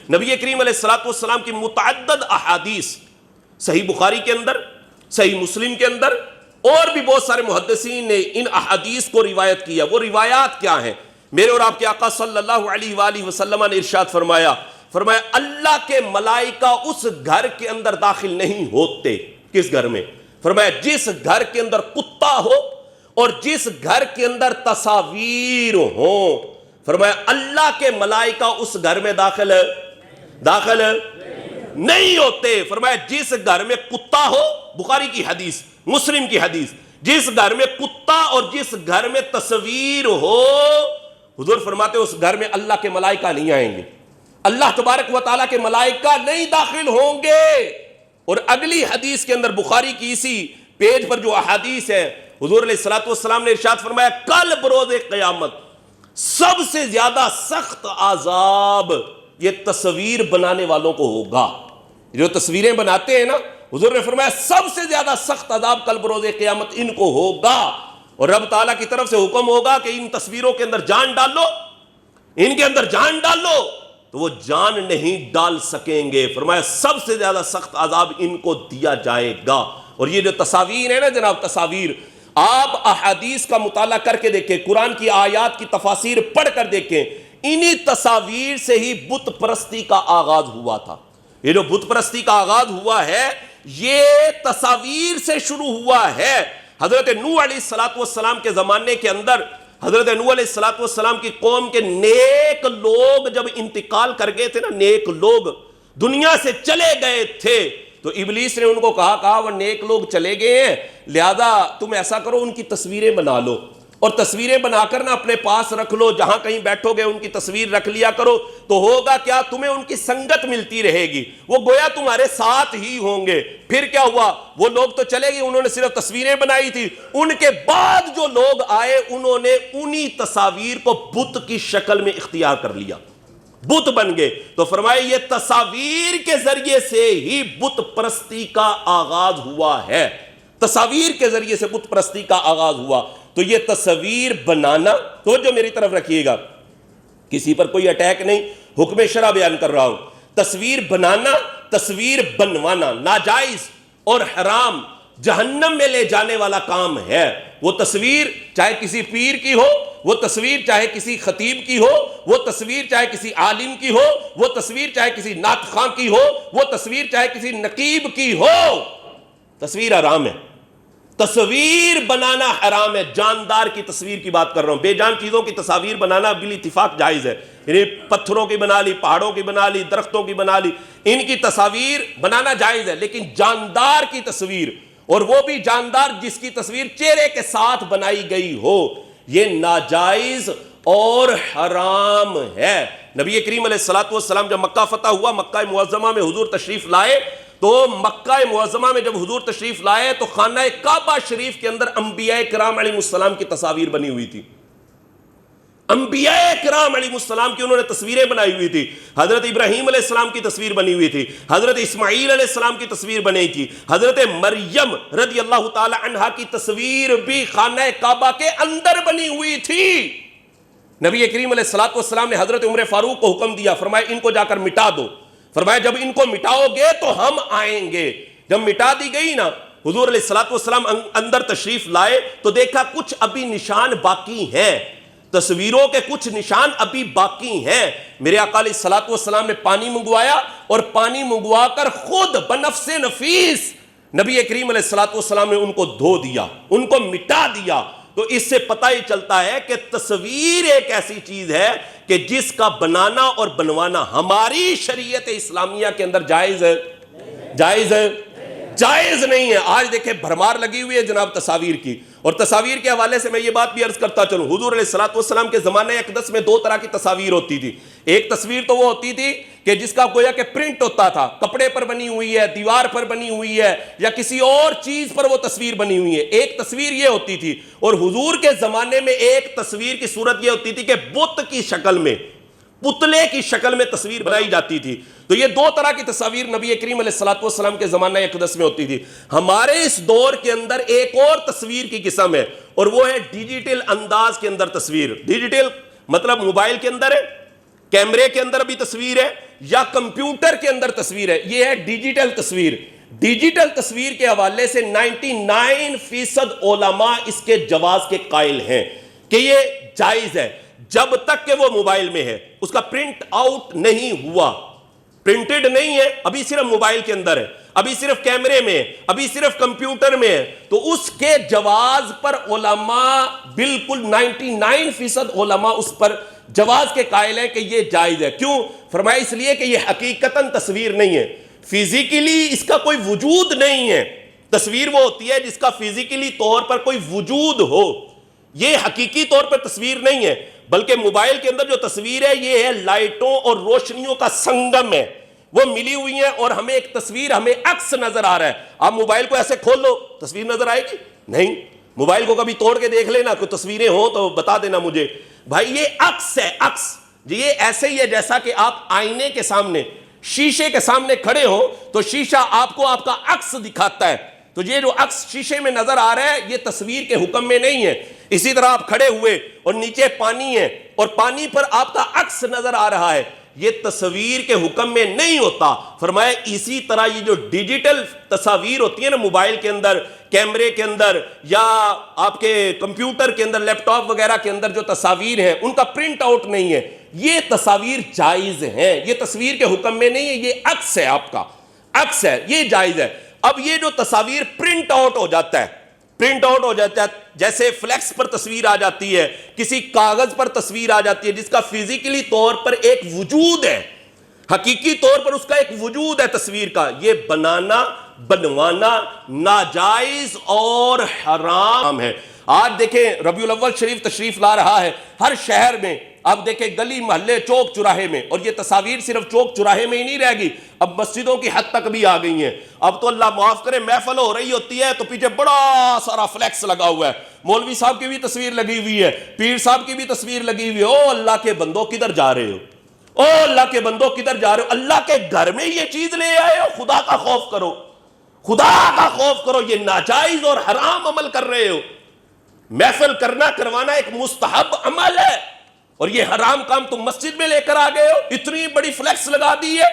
نبی کریم علیہ الصلوۃ والسلام کی متعدد احادیث صحیح بخاری کے اندر، صحیح مسلم کے اندر، اور بھی بہت سارے محدثین نے ان احادیث کو روایت کیا۔ وہ روایات کیا ہیں؟ میرے اور آپ کے آقا صلی اللہ علیہ وآلہ وسلم نے ارشاد فرمایا اللہ کے ملائکہ اس گھر کے اندر داخل نہیں ہوتے۔ کس گھر میں؟ فرمایا جس گھر کے اندر کتا ہو اور جس گھر کے اندر تصاویر ہوں، فرمایا اللہ کے ملائکہ اس گھر میں داخل نہیں ہوتے۔ فرمایا جس گھر میں کتا ہو، بخاری کی حدیث، مسلم کی حدیث، جس گھر میں کتا اور جس گھر میں تصویر ہو، حضور فرماتے اس گھر میں اللہ کے ملائکہ نہیں آئیں گے، اللہ تبارک و تعالیٰ کے ملائکہ نہیں داخل ہوں گے۔ اور اگلی حدیث کے اندر بخاری کی اسی پیج پر جو احادیث ہے، حضور علیہ الصلوۃ والسلام نے ارشاد فرمایا کل بروز قیامت سب سے زیادہ سخت عذاب یہ تصویر بنانے والوں کو ہوگا۔ جو تصویریں بناتے ہیں نا، حضور نے فرمایا سب سے زیادہ سخت عذاب کل بروز قیامت ان کو ہوگا، اور رب تعالیٰ کی طرف سے حکم ہوگا کہ ان تصویروں کے اندر جان ڈالو، ان کے اندر جان ڈالو، تو وہ جان نہیں ڈال سکیں گے۔ فرمایا سب سے زیادہ سخت عذاب ان کو دیا جائے گا۔ اور یہ جو تصاویر ہیں نا جناب، تصاویر، آپ احادیث کا مطالعہ کر کے دیکھیں، قرآن کی آیات کی تفاسیر پڑھ کر دیکھیں، انہی تصاویر سے ہی بت پرستی کا آغاز ہوا تھا۔ یہ جو بت پرستی کا آغاز ہوا ہے یہ تصاویر سے شروع ہوا ہے۔ حضرت نوح علیہ السلام کے زمانے کے اندر حضرت نوح علیہ السلام کی قوم کے نیک لوگ جب انتقال کر گئے تھے نا، نیک لوگ دنیا سے چلے گئے تھے، تو ابلیس نے ان کو کہا وہ نیک لوگ چلے گئے ہیں، لہذا تم ایسا کرو ان کی تصویریں بنا لو، اور تصویریں بنا کر نا اپنے پاس رکھ لو، جہاں کہیں بیٹھو گے ان کی تصویر رکھ لیا کرو، تو ہوگا کیا، تمہیں ان کی سنگت ملتی رہے گی، وہ گویا تمہارے ساتھ ہی ہوں گے۔ پھر کیا ہوا؟ وہ لوگ تو چلے گئے، انہوں نے صرف تصویریں بنائی تھی، ان کے بعد جو لوگ آئے انہوں نے انہی تصاویر کو بت کی شکل میں اختیار کر لیا، بت بن گئے۔ تو فرمائے یہ تصاویر کے ذریعے سے ہی بت پرستی کا آغاز ہوا ہے، تصاویر کے ذریعے سے بت پرستی کا آغاز ہوا۔ تو یہ تصویر بنانا، تو جو میری طرف رکھیے گا، کسی پر کوئی اٹیک نہیں، حکم شرع بیان کر رہا ہوں، تصویر بنانا، تصویر بنوانا ناجائز اور حرام، جہنم میں لے جانے والا کام ہے۔ وہ تصویر چاہے کسی پیر کی ہو، وہ تصویر چاہے کسی خطیب کی ہو، وہ تصویر چاہے کسی عالم کی ہو، وہ تصویر چاہے کسی نعت خواں کی ہو، وہ تصویر چاہے کسی نقیب کی ہو، تصویر حرام ہے، تصویر بنانا حرام ہے۔ جاندار کی تصویر کی بات کر رہا ہوں، بے جان چیزوں کی تصاویر بنانا بال اتفاق جائز ہے، یعنی پتھروں کی بنا لی، پہاڑوں کی بنا لی، درختوں کی بنا لی، ان کی تصاویر بنانا جائز ہے، لیکن جاندار کی تصویر، اور وہ بھی جاندار جس کی تصویر چہرے کے ساتھ بنائی گئی ہو، یہ ناجائز اور حرام ہے۔ نبی کریم علیہ الصلوۃ والسلام جب مکہ فتح ہوا، مکہ معظمہ میں حضور تشریف لائے، تو مکہ معظمہ میں جب حضور تشریف لائے تو خانہ کعبہ شریف کے اندر انبیاء کرام علیہ السلام کی تصاویر بنی ہوئی تھی، انبیاء کرام علیہ السلام کی انہوں نے تصویریں بنائی ہوئی تھی۔ حضرت ابراہیم علیہ السلام کی تصویر بنی ہوئی تھی، حضرت اسماعیل علیہ السلام کی تصویر بنی تھی، حضرت مریم رضی اللہ تعالی عنہا کی تصویر بھی خانہ کعبہ کے اندر بنی ہوئی تھی۔ نبی کریم علیہ الصلوۃ والسلام نے حضرت عمر فاروق کو حکم دیا، فرمایا ان کو جا کر مٹا دو، فرمایا جب ان کو مٹاؤ گے تو ہم آئیں گے۔ جب مٹا دی گئی نا، حضور علیہ الصلوۃ والسلام اندر تشریف لائے تو دیکھا کچھ ابھی نشان باقی ہیں، تصویروں کے کچھ نشان ابھی باقی ہیں۔ میرے آقا علیہ الصلوۃ والسلام نے پانی منگوایا، اور پانی منگوا کر خود بنفس نفیس نبی کریم علیہ الصلوۃ والسلام نے ان کو دھو دیا، ان کو مٹا دیا۔ تو اس سے پتہ ہی چلتا ہے کہ تصویر ایک ایسی چیز ہے کہ جس کا بنانا اور بنوانا ہماری شریعت اسلامیہ کے اندر جائز ہے، جائز ہے، جائز نہیں ہے۔ آج دیکھیں بھرمار لگی ہوئی ہے جناب تصاویر کی، اور تصاویر کے حوالے سے میں یہ بات بھی عرض کرتا چلوں، حضور علیہ الصلوۃ والسلام کے زمانہ اقدس میں دو طرح کی تصاویر ہوتی تھی۔ ایک تصویر تو وہ ہوتی تھی کہ جس کا گویا کہ پرنٹ ہوتا تھا، کپڑے پر بنی ہوئی ہے، دیوار پر بنی ہوئی ہے، یا کسی اور چیز پر وہ تصویر بنی ہوئی ہے، ایک تصویر یہ ہوتی تھی۔ اور حضور کے زمانے میں ایک تصویر کی صورت یہ ہوتی تھی کہ بت کی شکل میں، پتلے کی شکل میں تصویر بنائی جاتی تھی۔ تو یہ دو طرح کی تصاویر نبی کریم علیہ الصلوۃ والسلام کے زمانہ اقدس میں ہوتی تھی۔ ہمارے اس دور کے اندر ایک اور تصویر کی قسم ہے، اور وہ ہے ڈیجیٹل انداز کے اندر تصویر۔ ڈیجیٹل مطلب موبائل کے اندر ہے، کیمرے کے اندر بھی تصویر ہے یا کمپیوٹر کے اندر تصویر ہے، یہ ہے ڈیجیٹل تصویر۔ ڈیجیٹل تصویر کے حوالے سے 99% علماء اس کے جواز کے قائل ہیں کہ یہ جائز ہے، جب تک کہ وہ موبائل میں ہے، اس کا پرنٹ آؤٹ نہیں ہوا، پرنٹڈ نہیں ہے، ابھی صرف موبائل کے اندر ہے، ابھی صرف کیمرے میں ہے، ابھی صرف کمپیوٹر میں ہے، تو اس کے جواز پر علماء بالکل 99% علماء اس پر جواز کے قائل ہیں کہ یہ جائز ہے۔ کیوں؟ فرمایا اس لیے کہ یہ حقیقتاً تصویر نہیں ہے، فزیکلی اس کا کوئی وجود نہیں ہے۔ تصویر وہ ہوتی ہے جس کا فزیکلی طور پر کوئی وجود ہو، یہ حقیقی طور پر تصویر نہیں ہے، بلکہ موبائل کے اندر جو تصویر ہے یہ ہے لائٹوں اور روشنیوں کا سنگم ہے، وہ ملی ہوئی ہیں اور ہمیں ایک تصویر، ہمیں عکس نظر آ رہا ہے۔ آپ موبائل کو ایسے کھول لو، تصویر نظر آئے گی؟ نہیں۔ موبائل کو کبھی توڑ کے دیکھ لینا، کوئی تصویریں ہوں تو بتا دینا مجھے۔ بھائی یہ عکس ہے، عکس یہ ایسے ہی ہے جیسا کہ آپ آئینے کے سامنے، شیشے کے سامنے کھڑے ہو تو شیشہ آپ کو آپ کا عکس دکھاتا ہے، تو یہ جو عکس شیشے میں نظر آ رہا ہے یہ تصویر کے حکم میں نہیں ہے۔ اسی طرح آپ کھڑے ہوئے اور نیچے پانی ہے اور پانی پر آپ کا عکس نظر آ رہا ہے، یہ تصویر کے حکم میں نہیں ہوتا۔ فرمایا اسی طرح یہ جو ڈیجیٹل تصاویر ہوتی ہیں نا، موبائل کے اندر، کیمرے کے اندر یا آپ کے کمپیوٹر کے اندر، لیپ ٹاپ وغیرہ کے اندر جو تصاویر ہیں ان کا پرنٹ آؤٹ نہیں ہے، یہ تصاویر جائز ہیں، یہ تصویر کے حکم میں نہیں ہے، یہ عکس ہے، آپ کا عکس ہے، یہ جائز ہے۔ اب یہ جو تصاویر پرنٹ آؤٹ ہو جاتا ہے، پرنٹ آؤٹ ہو جاتا ہے، جیسے فلیکس پر تصویر آ جاتی ہے، کسی کاغذ پر تصویر آ جاتی ہے جس کا فزیکلی طور پر ایک وجود ہے، حقیقی طور پر اس کا ایک وجود ہے تصویر کا، یہ بنانا، بنوانا ناجائز اور حرام ہے۔ آج دیکھیں ربیع الاول شریف تشریف لا رہا ہے، ہر شہر میں اب دیکھیں گلی محلے چوک چراہے میں، اور یہ تصاویر صرف چوک چراہے میں ہی نہیں رہ گی، اب مسجدوں کی حد تک بھی آ گئی ہیں۔ اب تو اللہ معاف کرے، محفل ہو رہی ہوتی ہے تو پیچھے بڑا سارا فلیکس لگا ہوا ہے، مولوی صاحب کی بھی تصویر لگی ہوئی ہے، پیر صاحب کی بھی تصویر لگی ہوئی ہے۔ او اللہ کے بندوں کدھر جا رہے ہو؟ او اللہ کے بندوں کدھر جا رہے ہو؟ اللہ کے گھر میں یہ چیز لے آئے ہو؟ خدا کا خوف کرو، خدا کا خوف کرو، یہ ناجائز اور حرام عمل کر رہے ہو۔ محفل کرنا کروانا ایک مستحب عمل ہے، اور یہ حرام کام تم مسجد میں لے کر آ گئے ہو، اتنی بڑی فلیکس لگا دی ہے،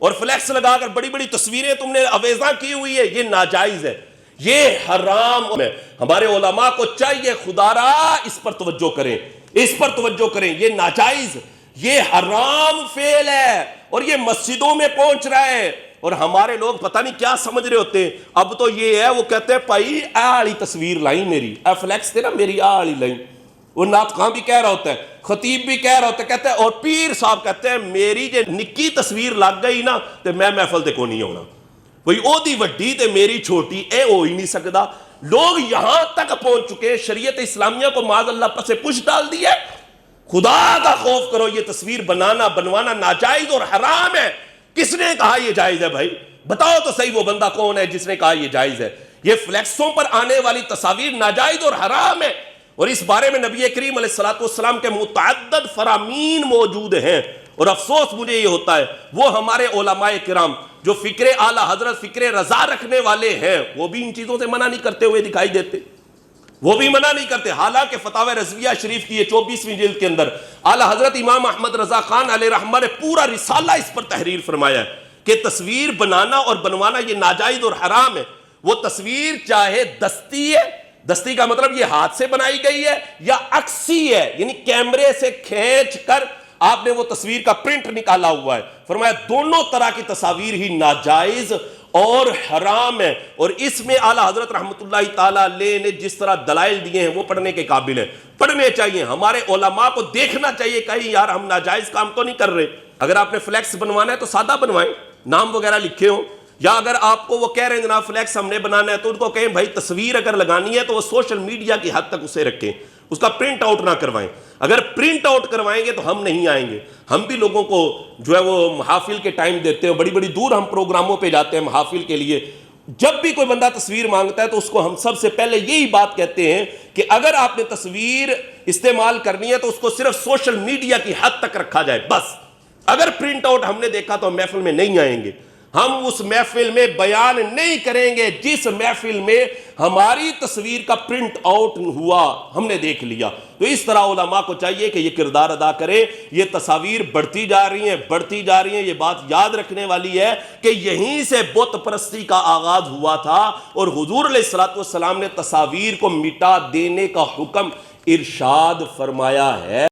اور فلیکس لگا کر بڑی بڑی تصویریں تم نے آویزاں کی ہوئی ہے، یہ ناجائز ہے، یہ حرام ہے۔ ہمارے علماء کو چاہیے خدا را اس پر توجہ کریں، اس پر توجہ کریں، یہ ناجائز، یہ حرام فعل ہے، اور یہ مسجدوں میں پہنچ رہا ہے، اور ہمارے لوگ پتہ نہیں کیا سمجھ رہے ہوتے ہیں۔ اب تو یہ ہے، وہ کہتے ہیں بھائی آڑی تصویر لائیں میری، فلیکس تھے نا میری آڑی لائیں، وہ نعت خواں بھی کہہ رہا ہوتا ہے، خطیب بھی کہہ رہا ہوتا ہے، کہتے ہیں، اور پیر صاحب کہتے ہیں میری جو نکی تصویر لگ گئی نا تو میں محفل تے کو نہیں ہونا، وہی او دی وڈی تے میری چھوٹی، اے ہو ہی نہیں سکتا۔ لوگ یہاں تک پہنچ چکے، شریعت اسلامیہ کو معاذ اللہ پر سے پش ڈال دی ہے۔ خدا کا خوف کرو، یہ تصویر بنانا بنوانا ناجائز اور حرام ہے۔ کس نے کہا یہ جائز ہے؟ بھائی بتاؤ تو صحیح وہ بندہ کون ہے جس نے کہا یہ جائز ہے؟ یہ فلیکسوں پر آنے والی تصاویر ناجائز اور حرام ہے، اور اس بارے میں نبی کریم علیہ الصلوۃ والسلام کے متعدد فرامین موجود ہیں، اور افسوس مجھے یہ ہوتا ہے وہ ہمارے علماء کرام جو فکر اعلی حضرت، فکر رضا رکھنے والے ہیں، وہ بھی ان چیزوں سے منع نہیں کرتے ہوئے دکھائی دیتے، وہ بھی منع نہیں کرتے۔ حالانکہ فتاوی رضویہ شریف کی 24ویں جلد کے اندر اعلی حضرت امام احمد رضا خان علیہ رحمہ نے پورا رسالہ اس پر تحریر فرمایا ہے کہ تصویر بنانا اور بنوانا یہ ناجائز اور حرام ہے۔ وہ تصویر چاہے دستی ہے، دستی کا مطلب یہ ہاتھ سے بنائی گئی ہے، یا عکسی ہے، یعنی کیمرے سے کھینچ کر آپ نے وہ تصویر کا پرنٹ نکالا ہوا ہے، فرمایا دونوں طرح کی تصاویر ہی ناجائز اور حرام ہے۔ اور اس میں اعلیٰ حضرت رحمۃ اللہ تعالیٰ علیہ نے جس طرح دلائل دیے ہیں وہ پڑھنے کے قابل ہیں، پڑھنے چاہیے، ہمارے علماء کو دیکھنا چاہیے کہیں یار ہم ناجائز کام تو نہیں کر رہے۔ اگر آپ نے فلیکس بنوانا ہے تو سادہ بنوائیں، نام وغیرہ لکھے ہوں، یا اگر آپ کو وہ کہہ رہے ہیں جناب فلیکس ہم نے بنانا ہے تو ان کو کہیں بھائی تصویر اگر لگانی ہے تو وہ سوشل میڈیا کی حد تک اسے رکھیں، اس کا پرنٹ آؤٹ نہ کروائیں۔ اگر پرنٹ آؤٹ کروائیں گے تو ہم نہیں آئیں گے۔ ہم بھی لوگوں کو جو ہے وہ محافل کے ٹائم دیتے ہیں، بڑی بڑی دور ہم پروگراموں پہ جاتے ہیں محافل کے لیے، جب بھی کوئی بندہ تصویر مانگتا ہے تو اس کو ہم سب سے پہلے یہی بات کہتے ہیں کہ اگر آپ نے تصویر استعمال کرنی ہے تو اس کو صرف سوشل میڈیا کی حد تک رکھا جائے، بس۔ اگر پرنٹ آؤٹ ہم نے دیکھا تو ہم محفل میں نہیں آئیں گے۔ ہم اس محفل میں بیان نہیں کریں گے جس محفل میں ہماری تصویر کا پرنٹ آؤٹ ہوا، ہم نے دیکھ لیا۔ تو اس طرح علماء کو چاہیے کہ یہ کردار ادا کرے۔ یہ تصاویر بڑھتی جا رہی ہیں، یہ بات یاد رکھنے والی ہے کہ یہیں سے بت پرستی کا آغاز ہوا تھا، اور حضور علیہ الصلوۃ والسلام نے تصاویر کو مٹا دینے کا حکم ارشاد فرمایا ہے۔